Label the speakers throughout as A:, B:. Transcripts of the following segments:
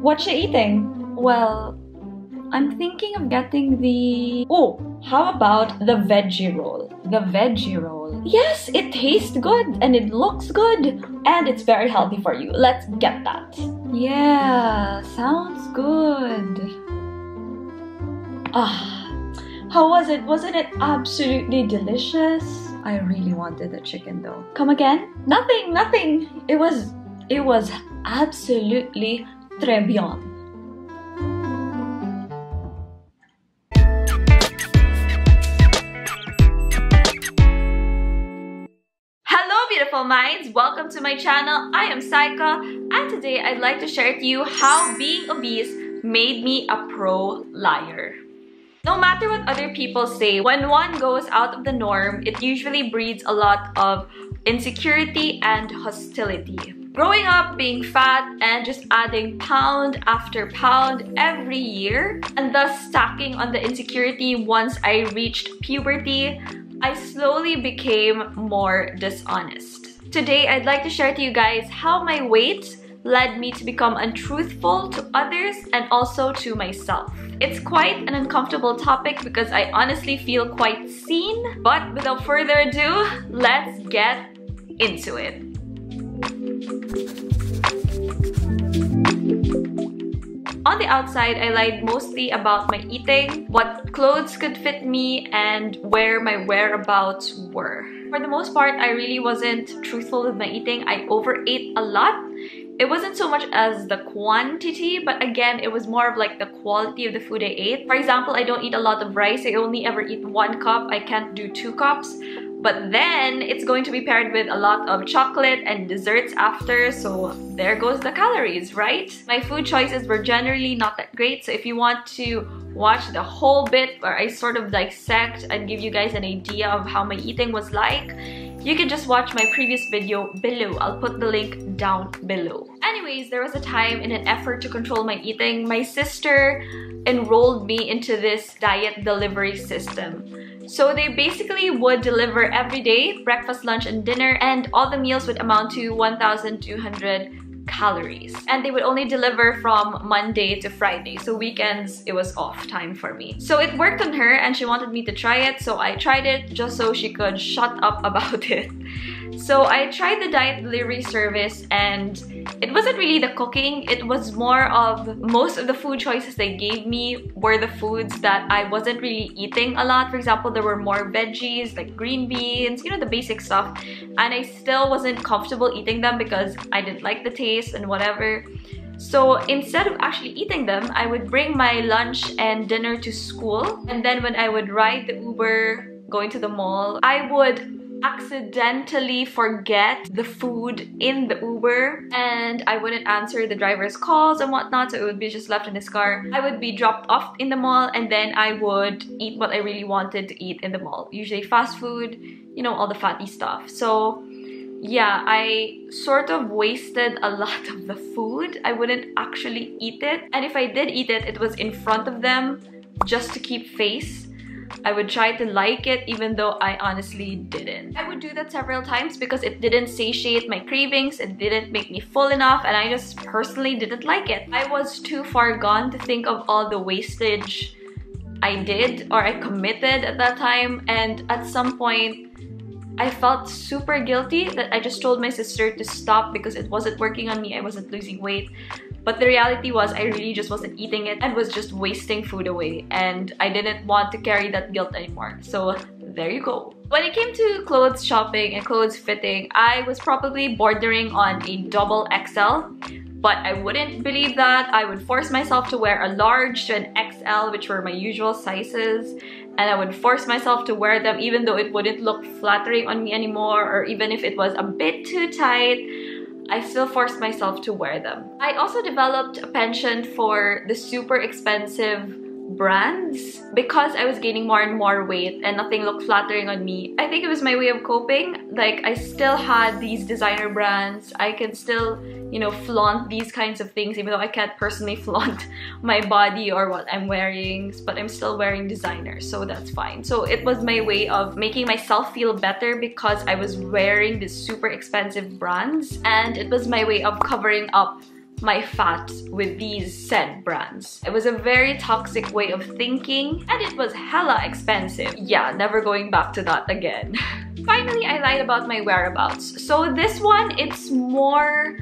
A: What you eating? Well, I'm thinking of getting the... Oh, how about the veggie roll? The veggie roll. Yes, it tastes good and it looks good and it's very healthy for you. Let's get that. Yeah, sounds good. Ah, how was it? Wasn't it absolutely delicious? I really wanted the chicken though. Come again? Nothing. It was absolutely très bien. Beautiful minds, welcome to my channel. I am Saika and today I'd like to share with you how being obese made me a pro liar. No matter what other people say, when one goes out of the norm, it usually breeds a lot of insecurity and hostility. Growing up being fat and just adding pound after pound every year and thus stacking on the insecurity once I reached puberty, I slowly became more dishonest. Today, I'd like to share to you guys how my weight led me to become untruthful to others and also to myself. It's quite an uncomfortable topic because I honestly feel quite seen, but without further ado, let's get into it. On the outside, I lied mostly about my eating, what clothes could fit me, and where my whereabouts were. For the most part, I really wasn't truthful with my eating. I overate a lot. It wasn't so much as the quantity, but again, it was more of like the quality of the food I ate. For example, I don't eat a lot of rice. I only ever eat 1 cup. I can't do 2 cups. But then, it's going to be paired with a lot of chocolate and desserts after, so there goes the calories, right? My food choices were generally not that great, so if you want to watch the whole bit where I sort of dissect and give you guys an idea of how my eating was like, you can just watch my previous video below. I'll put the link down below. Anyways, there was a time in an effort to control my eating, my sister enrolled me into this diet delivery system. So they basically would deliver every day, breakfast, lunch, and dinner, and all the meals would amount to 1,200 calories. And they would only deliver from Monday to Friday, so weekends it was off time for me. So it worked on her and she wanted me to try it, so I tried it just so she could shut up about it. So I tried the diet delivery service and it wasn't really the cooking, it was more of most of the food choices they gave me were the foods that I wasn't really eating a lot. For example, there were more veggies like green beans, you know, the basic stuff, and I still wasn't comfortable eating them because I didn't like the taste and whatever. So instead of actually eating them, I would bring my lunch and dinner to school, and then when I would ride the Uber going to the mall, I would accidentally forget the food in the Uber and I wouldn't answer the driver's calls and whatnot, so it would be just left in his car. I would be dropped off in the mall and then I would eat what I really wanted to eat in the mall, usually fast food, you know, all the fatty stuff. So yeah, I sort of wasted a lot of the food. I wouldn't actually eat it, and if I did eat it, it was in front of them just to keep face. I would try to like it even though I honestly didn't. I would do that several times because it didn't satiate my cravings, it didn't make me full enough, and I just personally didn't like it. I was too far gone to think of all the wastage I did or I committed at that time, and at some point I felt super guilty that I just told my sister to stop because it wasn't working on me, I wasn't losing weight. But the reality was I really just wasn't eating it and was just wasting food away, and I didn't want to carry that guilt anymore. So there you go. When it came to clothes shopping and clothes fitting, I was probably bordering on a double XL, but I wouldn't believe that. I would force myself to wear a large to an XL, which were my usual sizes, and I would force myself to wear them even though it wouldn't look flattering on me anymore, or even if it was a bit too tight, I still forced myself to wear them. I also developed a penchant for the super expensive brands because I was gaining more and more weight and nothing looked flattering on me. I think it was my way of coping. Like, I still had these designer brands. I can still, you know, flaunt these kinds of things even though I can't personally flaunt my body or what I'm wearing, but I'm still wearing designer, so that's fine. So it was my way of making myself feel better because I was wearing these super expensive brands, and it was my way of covering up my fat with these said brands. It was a very toxic way of thinking and it was hella expensive. Yeah, never going back to that again. Finally, I lied about my whereabouts. So this one, it's more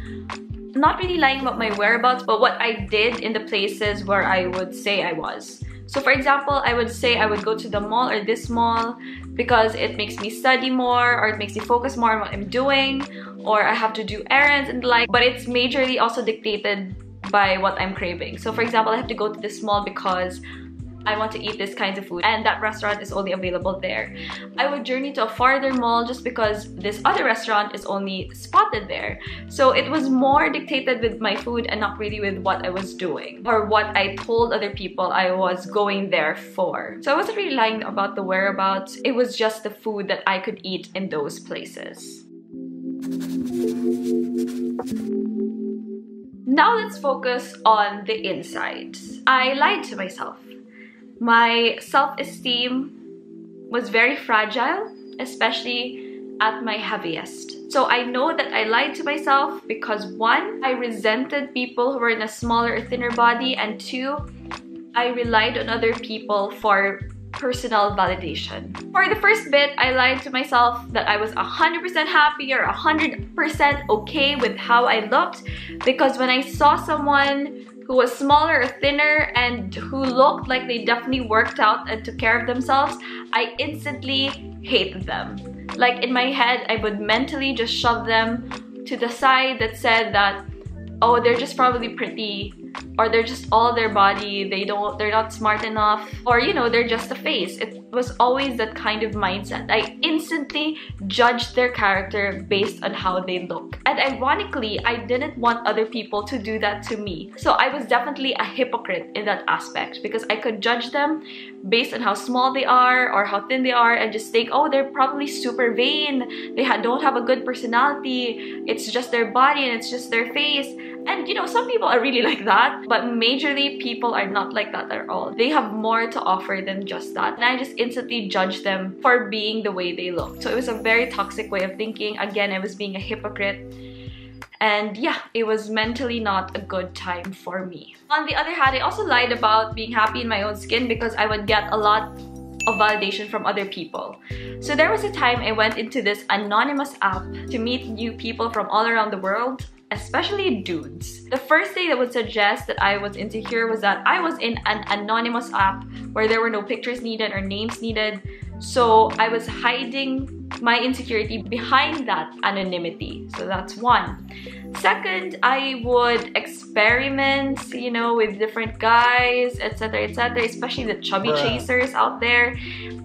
A: not really lying about my whereabouts, but what I did in the places where I would say I was. So for example, I would say I would go to the mall or this mall because it makes me study more or it makes me focus more on what I'm doing, or I have to do errands and the like, but it's majorly also dictated by what I'm craving. So for example, I have to go to this mall because I want to eat this kinds of food and that restaurant is only available there. I would journey to a farther mall just because this other restaurant is only spotted there. So it was more dictated with my food and not really with what I was doing or what I told other people I was going there for. So I wasn't really lying about the whereabouts. It was just the food that I could eat in those places. Now let's focus on the insides. I lied to myself. My self-esteem was very fragile, especially at my heaviest. So I know that I lied to myself because 1, I resented people who were in a smaller or thinner body, and 2, I relied on other people for personal validation. For the first bit, I lied to myself that I was 100% happy or 100% okay with how I looked because when I saw someone who was smaller or thinner and who looked like they definitely worked out and took care of themselves, I instantly hated them. Like in my head, I would mentally just shove them to the side that said that, oh, they're just probably pretty, or they're just all their body, they're not smart enough, or you know, they're just a face. It was always that kind of mindset. I instantly judged their character based on how they look. And ironically, I didn't want other people to do that to me. So I was definitely a hypocrite in that aspect because I could judge them based on how small they are or how thin they are and just think, oh, they're probably super vain, they don't have a good personality, it's just their body and it's just their face. And you know, some people are really like that, but majorly people are not like that at all. They have more to offer than just that. And I just instantly judged them for being the way they look. So it was a very toxic way of thinking. Again, I was being a hypocrite. And yeah, it was mentally not a good time for me. On the other hand, I also lied about being happy in my own skin because I would get a lot of validation from other people. So there was a time I went into this anonymous app to meet new people from all around the world, especially dudes. The first thing that would suggest that I was insecure was that I was in an anonymous app where there were no pictures needed or names needed. So I was hiding my insecurity behind that anonymity. So that's 1. Second, I would experiment, you know, with different guys, etc., etc., especially the chubby chasers out there.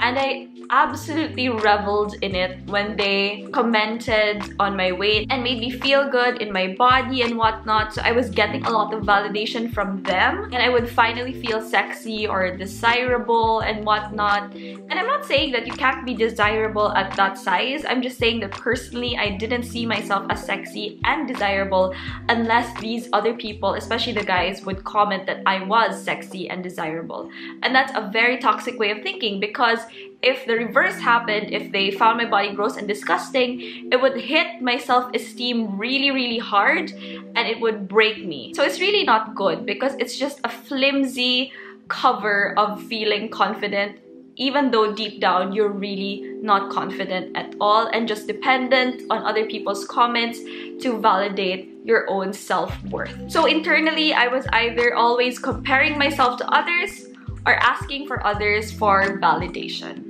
A: And I absolutely reveled in it when they commented on my weight and made me feel good in my body and whatnot. So I was getting a lot of validation from them and I would finally feel sexy or desirable and whatnot. And I'm not saying that you can't be desirable at that size. I'm just saying that personally I didn't see myself as sexy and desirable unless these other people, especially the guys, would comment that I was sexy and desirable. And that's a very toxic way of thinking because if the reverse happened, if they found my body gross and disgusting, it would hit my self-esteem really, really hard and it would break me. So it's really not good because it's just a flimsy cover of feeling confident, even though deep down you're really not confident at all and just dependent on other people's comments to validate your own self-worth. So internally, I was either always comparing myself to others or asking for others for validation.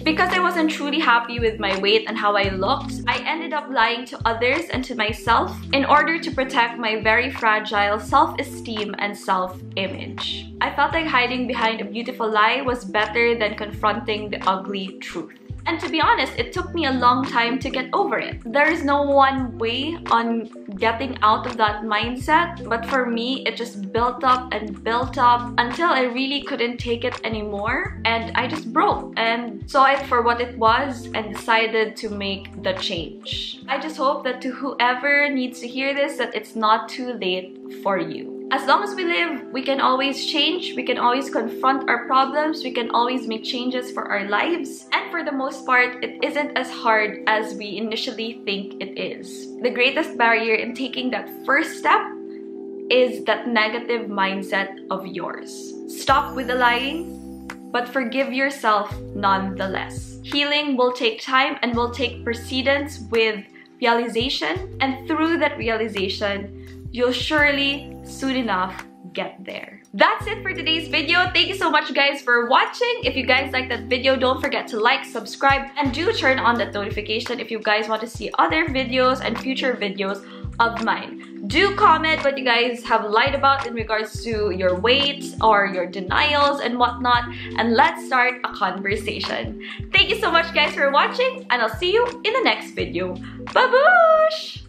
A: Because I wasn't truly happy with my weight and how I looked, I ended up lying to others and to myself in order to protect my very fragile self-esteem and self-image. I felt like hiding behind a beautiful lie was better than confronting the ugly truth. And to be honest, it took me a long time to get over it. There is no one way on getting out of that mindset, but for me, it just built up and built up until I really couldn't take it anymore and I just broke and saw it for what it was and decided to make the change. I just hope that to whoever needs to hear this, that it's not too late for you. As long as we live, we can always change, we can always confront our problems, we can always make changes for our lives. And for the most part, it isn't as hard as we initially think it is. The greatest barrier in taking that first step is that negative mindset of yours. Stop with the lying, but forgive yourself nonetheless. Healing will take time and will take precedence with realization, and through that realization, you'll surely soon enough get there. That's it for today's video. Thank you so much guys for watching. If you guys like that video, don't forget to like, subscribe, and do turn on that notification if you guys want to see other videos and future videos of mine. Do comment what you guys have lied about in regards to your weight or your denials and whatnot, and let's start a conversation. Thank you so much guys for watching, and I'll see you in the next video. Baboosh!